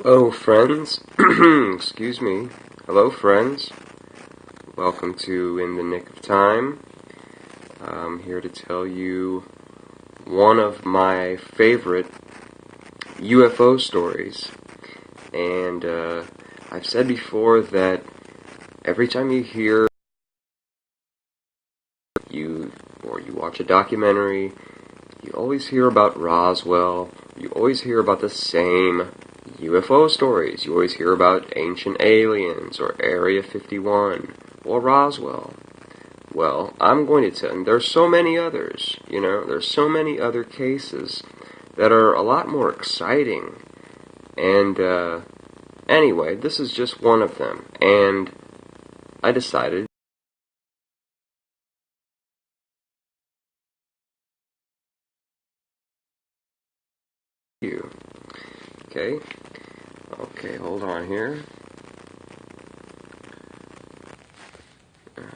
Hello, friends. Excuse me. Hello, friends. Welcome to In the Nick of Time. I'm here to tell you one of my favorite UFO stories. And I've said before that every time you hear you watch a documentary, you always hear about Roswell. You always hear about the same UFO stories. You always hear about ancient aliens or Area 51 or Roswell. Well, I'm going to tell you, there's so many others, there's so many other cases that are a lot more exciting. And anyway, this is just one of them. And I decided you. Okay, hold on here. Well,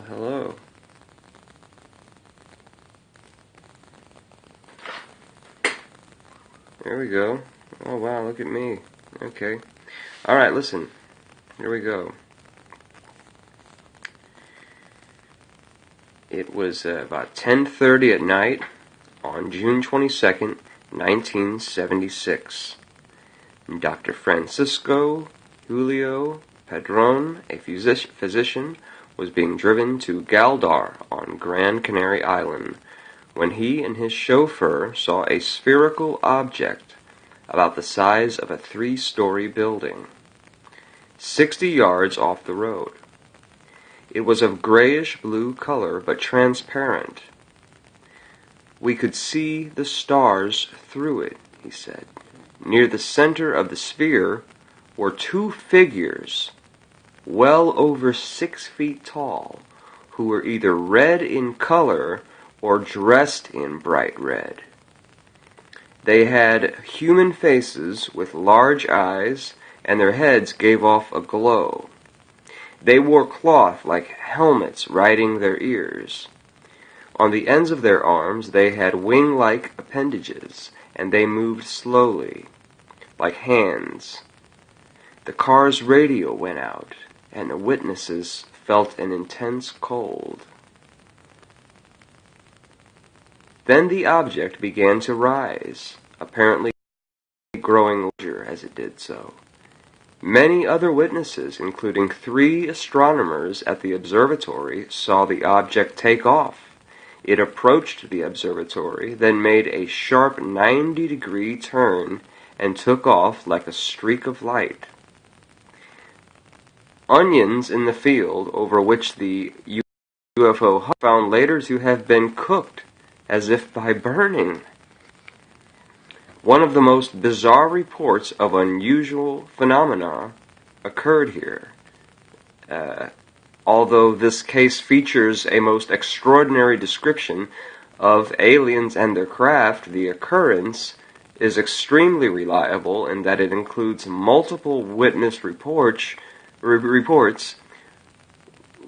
hello. There we go. Oh, wow, look at me. Okay. Alright, listen. Here we go. It was about 10:30 at night on June 22nd, 1976. Dr. Francisco Julio Padron, a physician, was being driven to Galdar on Gran Canary Island when he and his chauffeur saw a spherical object about the size of a 3-story building, 60 yards off the road. It was of grayish-blue color, but transparent. "We could see the stars through it," he said. Near the center of the sphere were 2 figures, well over 6 feet tall, who were either red in color or dressed in bright red. They had human faces with large eyes, and their heads gave off a glow. They wore cloth like helmets riding their ears. On the ends of their arms they had wing-like appendages, and they moved slowly, like hands. The car's radio went out, and the witnesses felt an intense cold. Then the object began to rise, apparently growing larger as it did so. Many other witnesses, including 3 astronomers at the observatory, saw the object take off. It approached the observatory, then made a sharp 90-degree turn and took off like a streak of light. Onions in the field over which the UFO found later to have been cooked, as if by burning. One of the most bizarre reports of unusual phenomena occurred here. Although this case features a most extraordinary description of aliens and their craft, the occurrence is extremely reliable in that it includes multiple witness reports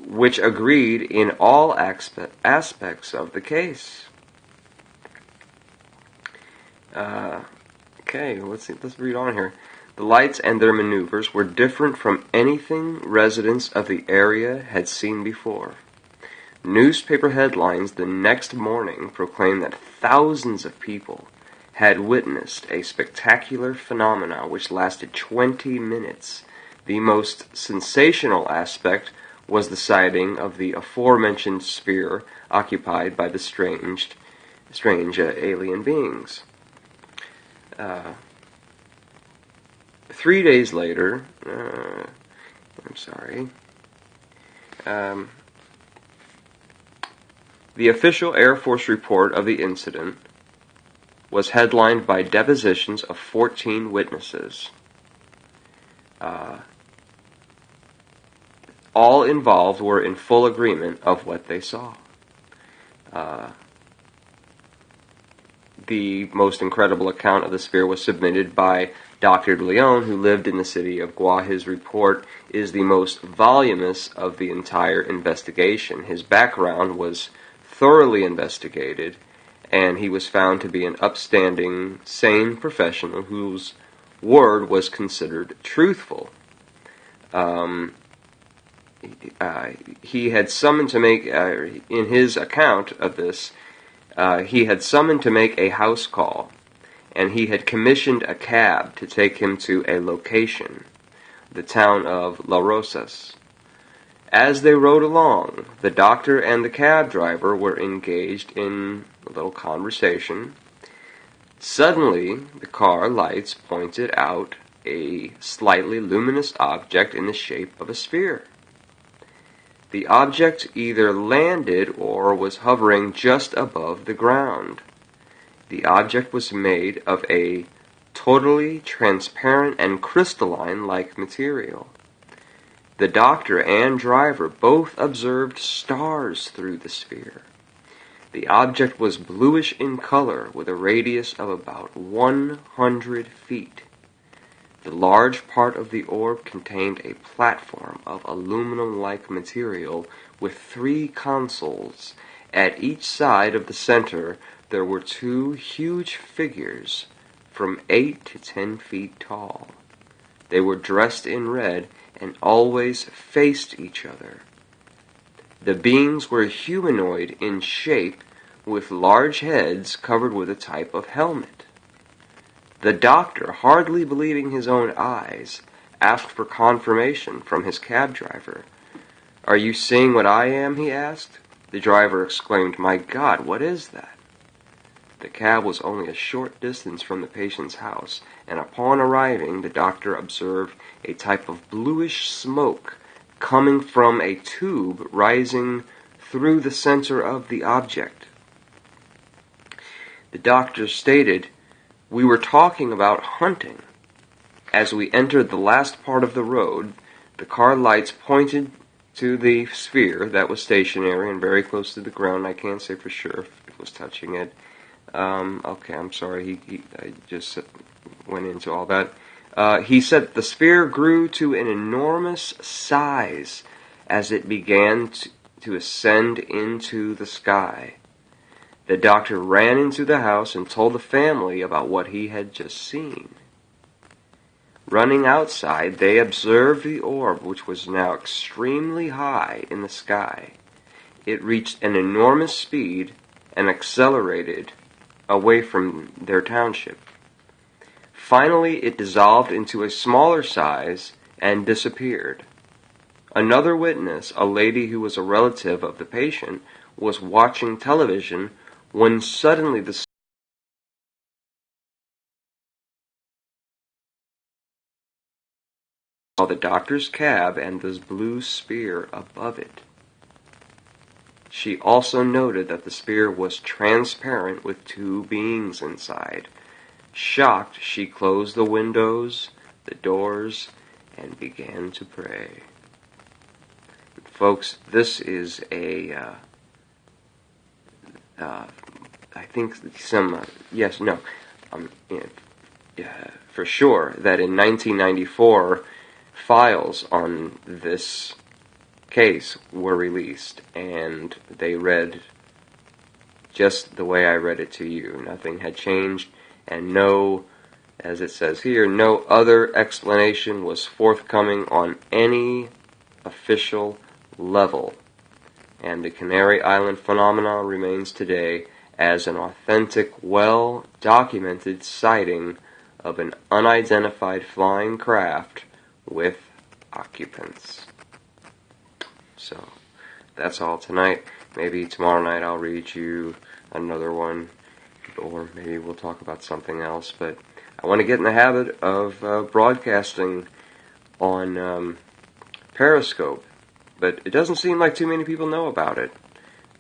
which agreed in all aspects of the case. Okay, let's read on here. The lights and their maneuvers were different from anything residents of the area had seen before. Newspaper headlines the next morning proclaimed that thousands of people had witnessed a spectacular phenomenon which lasted 20 minutes. The most sensational aspect was the sighting of the aforementioned sphere occupied by the strange alien beings. 3 days later, the official Air Force report of the incident was headlined by depositions of 14 witnesses. All involved were in full agreement of what they saw. The most incredible account of the sphere was submitted by Dr. Leon, who lived in the city of Gua. His report is the most voluminous of the entire investigation. His background was thoroughly investigated, and he was found to be an upstanding, sane professional whose word was considered truthful. He had summoned to make, in his account of this, he had summoned to make a house call, and he had commissioned a cab to take him to a location, the town of La Rosas. As they rode along, the doctor and the cab driver were engaged in a little conversation. Suddenly, the car lights pointed out a slightly luminous object in the shape of a sphere. The object either landed or was hovering just above the ground. The object was made of a totally transparent and crystalline-like material. The doctor and driver both observed stars through the sphere. The object was bluish in color with a radius of about 100 feet. The large part of the orb contained a platform of aluminum-like material with 3 consoles. At each side of the center there were 2 huge figures from 8 to 10 feet tall. They were dressed in red and always faced each other. The beings were humanoid in shape, with large heads covered with a type of helmet. The doctor, hardly believing his own eyes, asked for confirmation from his cab driver. "Are you seeing what I am?" he asked. The driver exclaimed, "My God, what is that?" The cab was only a short distance from the patient's house, and upon arriving, the doctor observed a type of bluish smoke coming from a tube rising through the center of the object. The doctor stated, "We were talking about hunting. As we entered the last part of the road, the car lights pointed to the sphere that was stationary and very close to the ground. I can't say for sure if it was touching it." Okay, I'm sorry, I just went into all that. He said the sphere grew to an enormous size as it began to ascend into the sky. The doctor ran into the house and told the family about what he had just seen. Running outside, they observed the orb, which was now extremely high in the sky. It reached an enormous speed and accelerated away from their township. Finally, it dissolved into a smaller size and disappeared. Another witness, a lady who was a relative of the patient, was watching television when suddenly saw the doctor's cab and this blue sphere above it. She also noted that the sphere was transparent with 2 beings inside. Shocked, she closed the windows, the doors, and began to pray. Folks, this is I think for sure that in 1994, files on this case were released, and they read just the way I read it to you. Nothing had changed, and no, as it says here, no other explanation was forthcoming on any official level. And the Canary Island phenomenon remains today as an authentic, well-documented sighting of an unidentified flying craft with occupants. So, that's all tonight. Maybe tomorrow night I'll read you another one, or maybe we'll talk about something else. But I want to get in the habit of broadcasting on Periscope. But it doesn't seem like too many people know about it.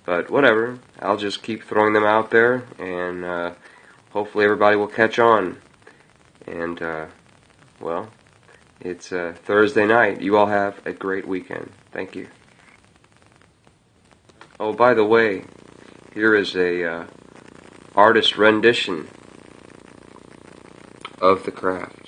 But whatever, I'll just keep throwing them out there, and hopefully everybody will catch on. And, well, it's Thursday night. You all have a great weekend. Thank you. Oh, by the way, here is a artist rendition of the craft.